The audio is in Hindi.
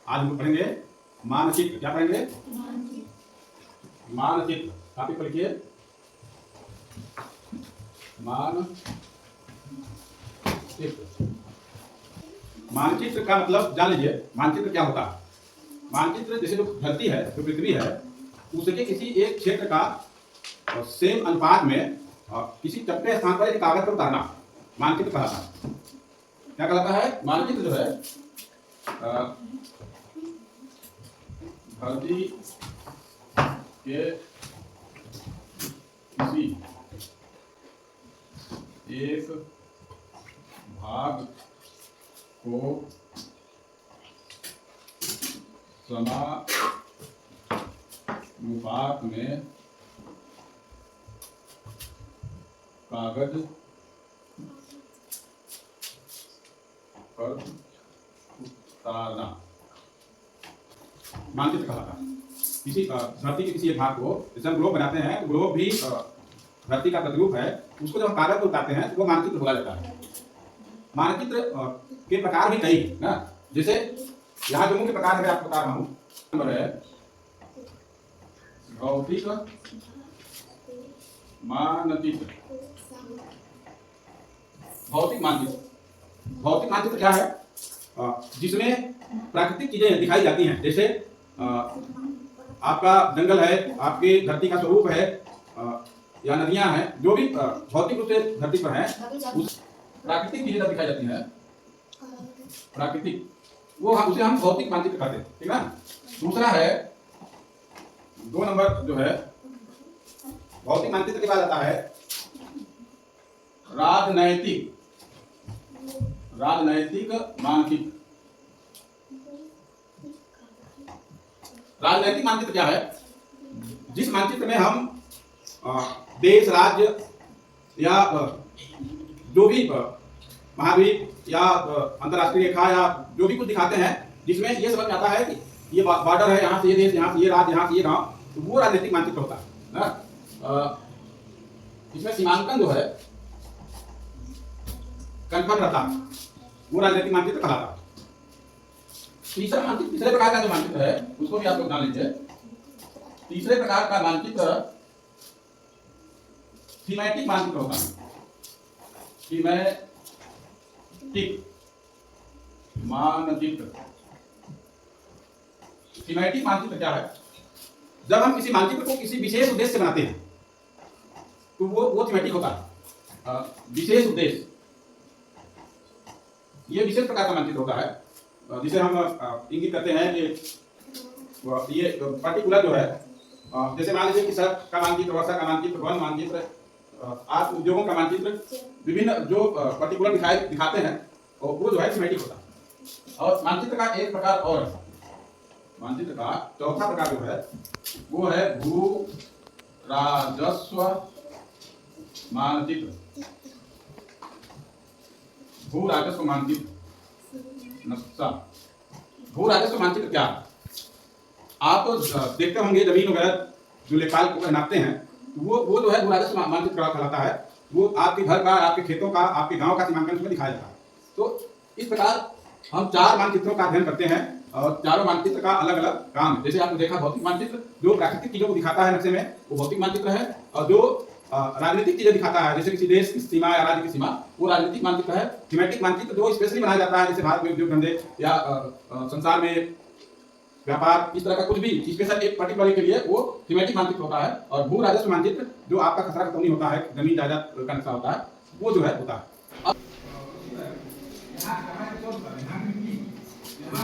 आज हम पढ़ेंगे मानचित्र। क्या पढ़ेंगे? मानचित्र। काफी पर लिखिए, मानचित्र। मानचित्र का मतलब जान लीजिए, मानचित्र क्या होता है। मानचित्र जैसे जो धरती है, जो पृथ्वी है, उसके किसी एक क्षेत्र का सेम अनुपात में किसी चपटे स्थान पर एक कागज पर उतारना मानचित्र कहलाता है। क्या कहलाता है? मानचित्र जो है धरती के किसी एक भाग को समानुपात में कागज पर उतारना मानचित्र कहलाता है। किसी धरती के किसी एक भाग को, जैसे हम ग्लोब बनाते हैं तो ग्लोब भी धरती का प्रतिरूप है, उसको जब हम कागज पर उतारते हैं तो वो मानचित्र बोला जाता है। मानचित्र के प्रकार भी कई ना, जैसे यहाँ जो मुख्य प्रकार मैं आपको बता रहा हूँ, नंबर है भौतिक मानचित्र। भौतिक मानचित्र। भौतिक मानचित्र क्या है? जिसमें प्राकृतिक चीजें दिखाई जाती हैं, जैसे आपका जंगल है, आपकी धरती का स्वरूप है, या नदियां हैं, जो भी भौतिक रूप से धरती पर है, उस प्राकृतिक चीजें जब दिखाई जाती हैं, प्राकृतिक, वो उसे हम भौतिक मानचित्र कहते हैं। ठीक है। दूसरा है 2 नंबर जो है भौतिक मानचित्र के बाद आता है राजनैतिक मानचित्र। राजनैतिक मानचित्र क्या है? जिस मानचित्र में हम देश, राज्य या जो भी महाद्वीप या अंतरराष्ट्रीय रेखा या जो भी कुछ दिखाते हैं, जिसमें ये समझ में आता है कि ये बॉर्डर है, यहाँ से ये देश, यहाँ से ये राज्य, यहाँ से ये गांव, तो वो राजनीतिक मानचित्र होता है ना। इसमें सीमांकन जो है कन्फर्म रहता है, वो राजनीतिक मानचित्र कहलाता है। तीसरा मानचित्र, तीसरे प्रकार का जो मानचित्र है उसको भी आप लोग जान लीजिए। तीसरे प्रकार का मानचित्र थीमेटिक मानचित्र होता है। थीमेटिक मानचित्र। थीमेटिक मानचित्र क्या है? जब हम किसी मानचित्र को किसी विशेष उद्देश्य से बनाते हैं तो वो थीमेटिक होता है। विशेष उद्देश्य, ये विशेष प्रकार का मानचित्र होता है, जिसे हम इंगित करते हैं कि ये पर्टिकुलर जो है, जैसे मान लीजिए कि सड़क का मानचित्र, वर्षा का मानचित्र, वन मानचित्र, आज उद्योगों का मानचित्र, विभिन्न जो पर्टिकुलर दिखाते हैं, और वो जो है थीमेटिक होता है। और मानचित्र का एक प्रकार और है, मानचित्र का चौथा प्रकार जो है वो है भू राजस्व मानचित्र। भू राजस्व मानचित्र नक्शा। भू राजस्व मानचित्र क्या है? आप तो देखते होंगे जमीन वगैरह जो लेखपाल को नापते हैं, वो जो है भू राजस्व मानचित्र कहलाता है। वो आपके घर का, आपके खेतों का, आपके गांव का सीमांकन उसमें दिखाया जाता है। तो इस प्रकार हम 4 मानचित्रों का अध्ययन करते हैं, और चारों मानचित्र का अलग अलग काम है। जैसे आपने देखा, भौतिक मानचित्र जो प्राकृतिक चीजों को दिखाता है नक्शे में, वो भौतिक मानचित्र है, और जो राजनीतिक चीजें दिखाता है, जैसे किसी देश की सीमा या राज्य की सीमा, वो राजनीतिक मानचित्र है। थीमेटिक मानचित्र जो स्पेशली बनाया जाता है, जैसे भारत में उद्योग धंधे या संसार में व्यापार, इस तरह का कुछ भी स्पेशल एक पर्टिकुलर के लिए, वो थीमेटिक मानचित्र होता है। और भू राजस्व मानचित्र जो आपका खसरा खतौनी होता है, जमीन जायदाद का नक्शा होता है, वो जो है होता है।